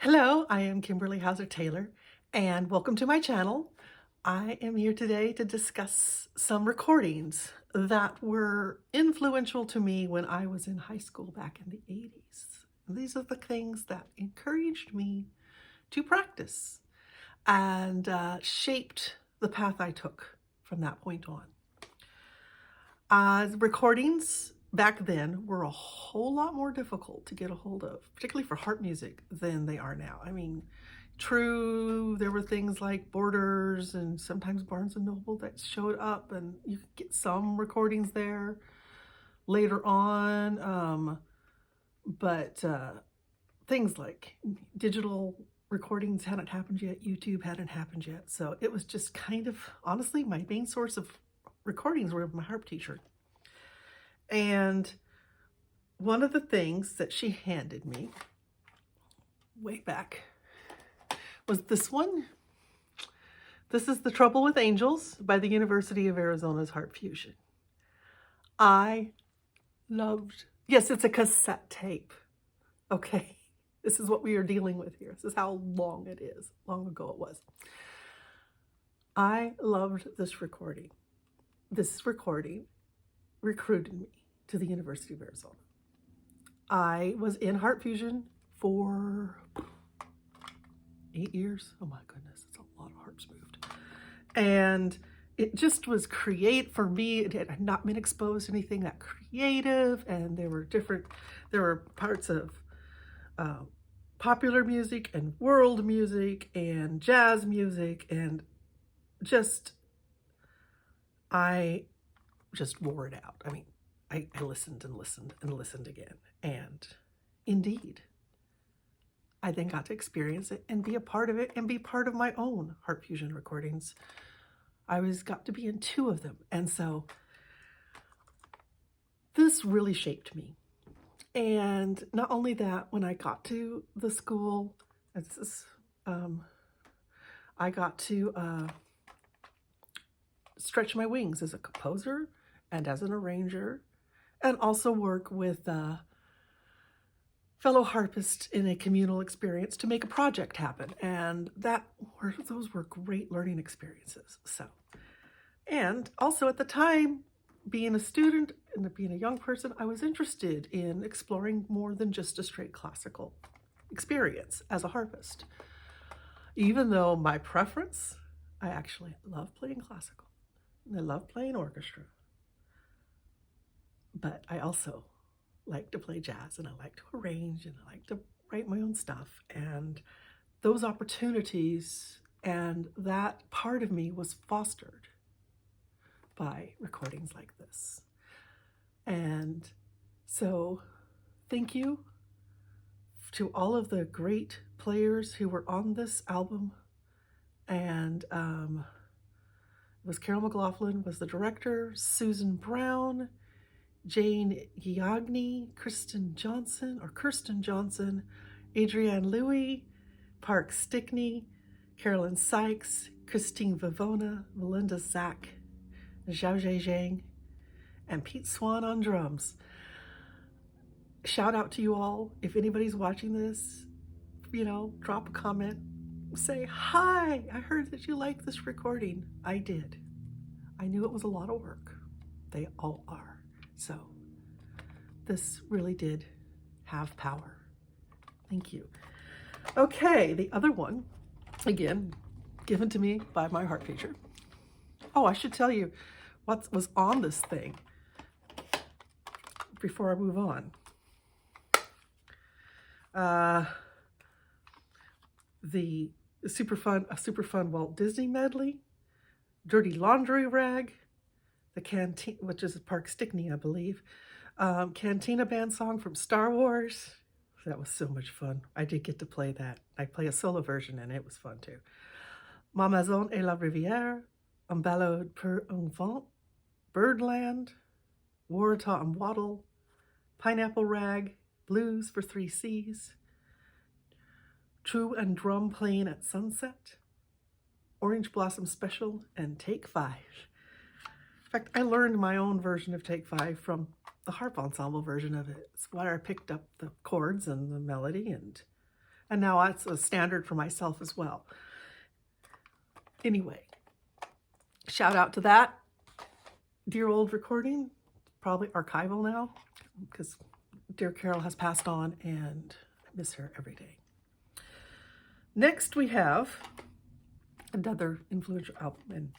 Hello, I am Kimberly Taylor, and welcome to my channel. I am here today to discuss some recordings that were influential to me when I was in high school back in the 80s. These are the things that encouraged me to practice and shaped the path I took from that point on. Recordings back then were a whole lot more difficult to get a hold of, particularly for harp music, than they are now. I mean, true, there were things like Borders and sometimes Barnes and Noble that showed up, and you could get some recordings there later on. But things like digital recordings hadn't happened yet, YouTube hadn't happened yet. So it was just kind of, honestly, my main source of recordings were my harp teacher. And one of the things that she handed me way back was this one. This is The Trouble with Angels by the University of Arizona's Harp Fusion. I loved, yes, it's a cassette tape. Okay, this is what we are dealing with here. This is how long it is, long ago it was. I loved this recording. This recording recruited me to the University of Arizona. I was in Harp Fusion for 8 years. Oh my goodness, it's a lot of harps moved. And it just was for me, it had not been exposed to anything that creative, and there were parts of popular music and world music and jazz music, and I just wore it out. I mean, I listened and listened and listened again. And indeed, I then got to experience it and be a part of it and be part of my own Harp Fusion recordings. I got to be in 2 of them. And so this really shaped me. And not only that, when I got to the school, I got to stretch my wings as a composer and as an arranger, and also work with fellow harpists in a communal experience to make a project happen. And those were great learning experiences. And also at the time, being a student and being a young person, I was interested in exploring more than just a straight classical experience as a harpist. Even though my preference, I actually love playing classical and I love playing orchestra. But I also like to play jazz, and I like to arrange, and I like to write my own stuff. And those opportunities and that part of me was fostered by recordings like this. And so thank you to all of the great players who were on this album. And it was Carol McLaughlin was the director, Susan Brown, Jane Giagni, Kirsten Johnson, Adrienne Louie, Park Stickney, Carolyn Sykes, Christine Vivona, Melinda Zach, Zhao Zhejiang, and Pete Swan on drums. Shout out to you all. If anybody's watching this, drop a comment, say, hi, I heard that you liked this recording. I did. I knew it was a lot of work. They all are. So this really did have power. Thank you. Okay, the other one, again, given to me by my harp teacher. Oh, I should tell you what was on this thing before I move on. The super fun Walt Disney medley, Dirty Laundry Rag, the Canteen, which is Park Stickney, I believe, Cantina Band song from Star Wars. That was so much fun. I did get to play that. I play a solo version, and it was fun too. Ma Maison et la Rivière, Un Ballade pour un Vent, Birdland, Warata and Waddle, Pineapple Rag, Blues for 3 Cs, True and Drum Playing at Sunset, Orange Blossom Special, and Take 5. In fact, I learned my own version of Take 5 from the harp ensemble version of it. It's where I picked up the chords and the melody and And now that's a standard for myself as well. Anyway, shout out to that dear old recording, probably archival now, because dear Carol has passed on and I miss her every day. Next we have another influential album, and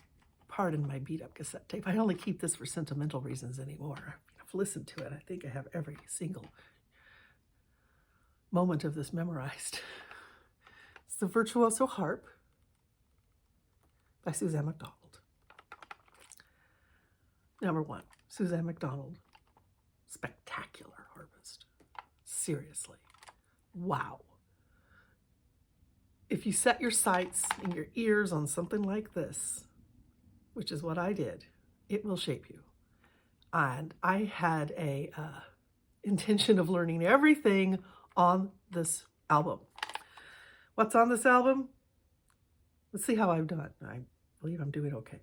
pardon my beat up cassette tape. I only keep this for sentimental reasons anymore. I've listened to it. I think I have every single moment of this memorized. It's the Virtuoso Harp by Suzanne MacDonald. Number one, Suzanne MacDonald, spectacular harpist. Seriously, wow. If you set your sights and your ears on something like this, which is what I did, it will shape you. And I had a intention of learning everything on this album. What's on this album? Let's see how I've done. I believe I'm doing okay.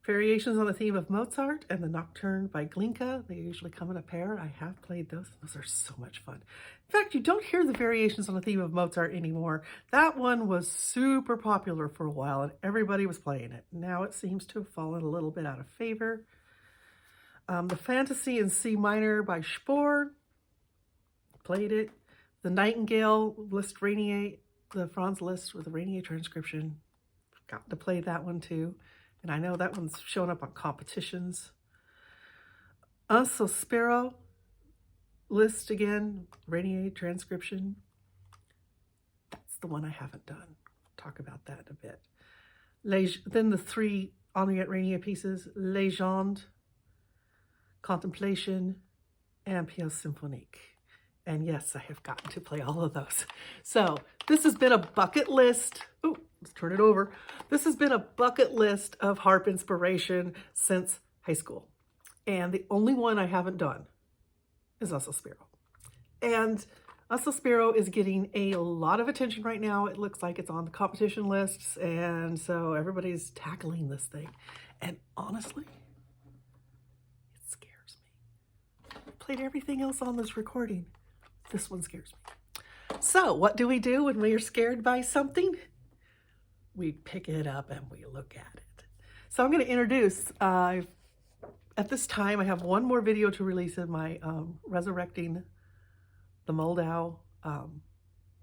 Variations on the theme of Mozart and the Nocturne by Glinka. They usually come in a pair. I have played those. Those are so much fun. In fact, you don't hear the variations on the theme of Mozart anymore. That one was super popular for a while and everybody was playing it. Now it seems to have fallen a little bit out of favor. The Fantasy in C minor by Spohr. Played it. The Nightingale Liszt Rainier, the Franz Liszt with the Rainier transcription. Got to play that one too. And I know that one's shown up on competitions. Un Sospiro, Liszt again, Rainier transcription. That's the one I haven't done. Talk about that in a bit. Then the three Henriette Rainier pieces, Légende, Contemplation, and Pièce Symphonique. And yes, I have gotten to play all of those. So this has been a bucket list. Ooh, let's turn it over. This has been a bucket list of harp inspiration since high school. And the only one I haven't done is Un Sospiro. And Un Sospiro is getting a lot of attention right now. It looks like it's on the competition lists. And so everybody's tackling this thing. And honestly, it scares me. I played everything else on this recording. This one scares me. So what do we do when we are scared by something? We pick it up and we look at it. So I'm going to introduce, at this time, I have one more video to release in my Resurrecting the Moldau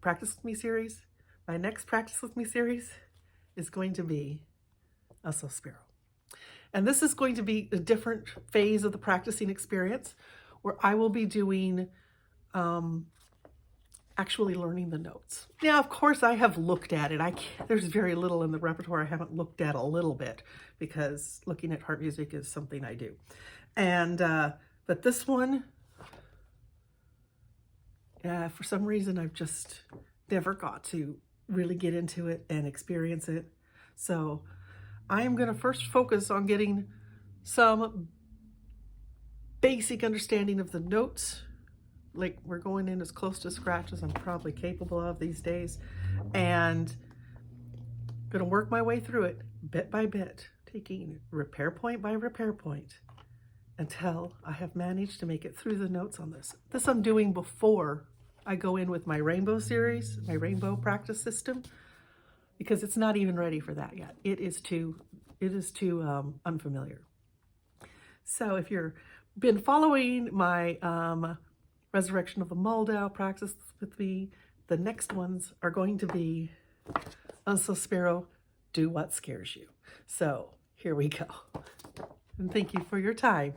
Practice With Me series. My next Practice With Me series is going to be Un Sospiro. And this is going to be a different phase of the practicing experience where I will be doing actually learning the notes. Now, of course, I have looked at it. There's very little in the repertoire I haven't looked at a little bit because looking at harp music is something I do. And, but this one, for some reason, I've just never got to really get into it and experience it. So I am going to first focus on getting some basic understanding of the notes. Like we're going in as close to scratch as I'm probably capable of these days, and gonna work my way through it bit by bit, taking repair point by repair point until I have managed to make it through the notes on this. This I'm doing before I go in with my Rainbow series, my Rainbow practice system, because it's not even ready for that yet. It is too unfamiliar. So if you've been following my Resurrection of the Moldau Practice With Me, the next ones are going to be Un Sospiro, Do What Scares You. So here we go. And thank you for your time.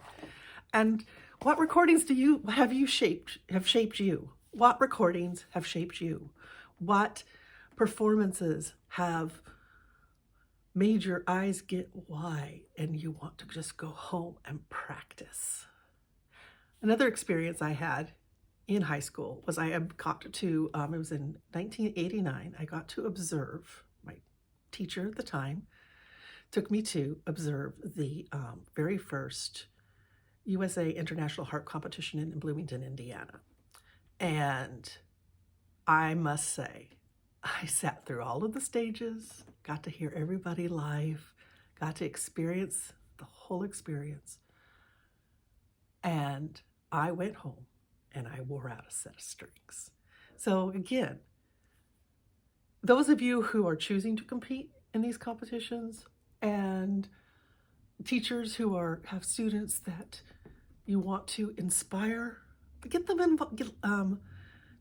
And what recordings have shaped you? What recordings have shaped you? What performances have made your eyes get wide and you want to just go home and practice? Another experience I had in high school was it was in 1989, I got to observe, my teacher at the time took me to observe the very first USA International Harp Competition in Bloomington, Indiana. And I must say, I sat through all of the stages, got to hear everybody live, got to experience the whole experience. And I went home and I wore out a set of strings. So again, those of you who are choosing to compete in these competitions, and teachers who have students that you want to inspire, get them involved.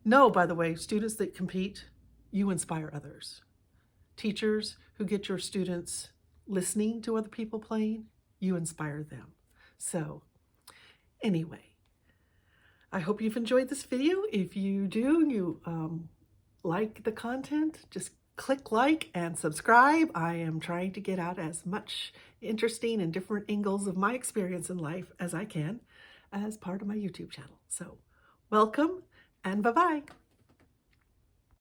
No, by the way, students that compete, you inspire others. Teachers who get your students listening to other people playing, you inspire them. So anyway, I hope you've enjoyed this video. If you do, you like the content, just click like and subscribe. I am trying to get out as much interesting and different angles of my experience in life as I can as part of my YouTube channel. So welcome and bye-bye.